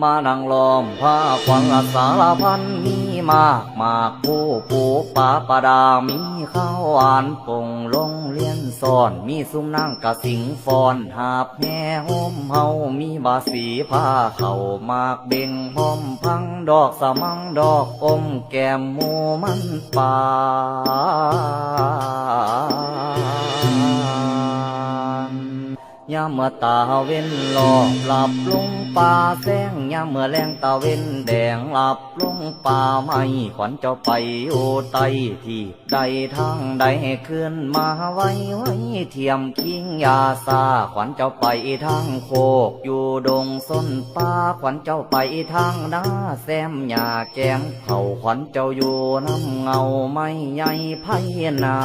มานั่งล้อมผ้าขวัญละสารพันมีมากมากผู้ปูปาปดามีข้าวหวานปงลงเลียนสอนมีซุ้มนั่งกะสิงฟอนหาบแห่โฮมเฮามีบาสีผ้าเข่ามากเบ่งพร้อมพังดอกสะมังดอกอมแก้มหมูมันป่ายามเมื่อตาเว้นหลอกหลับลงป่าแสงยามเมื่อแรงตาเว้นแดงหลับลงป่าไม่ขวัญเจ้าไปโอไตที่ใดทางใดขึ้นมาไว้เทียมคิงยาซาขวัญเจ้าไปทางโคกอยู่ดงส้นป่าขวัญเจ้าไปทางนาแซมหญ้าแก้มเขาขวัญเจ้าอยู่น้ำเงาไม่ใหญ่ไพนา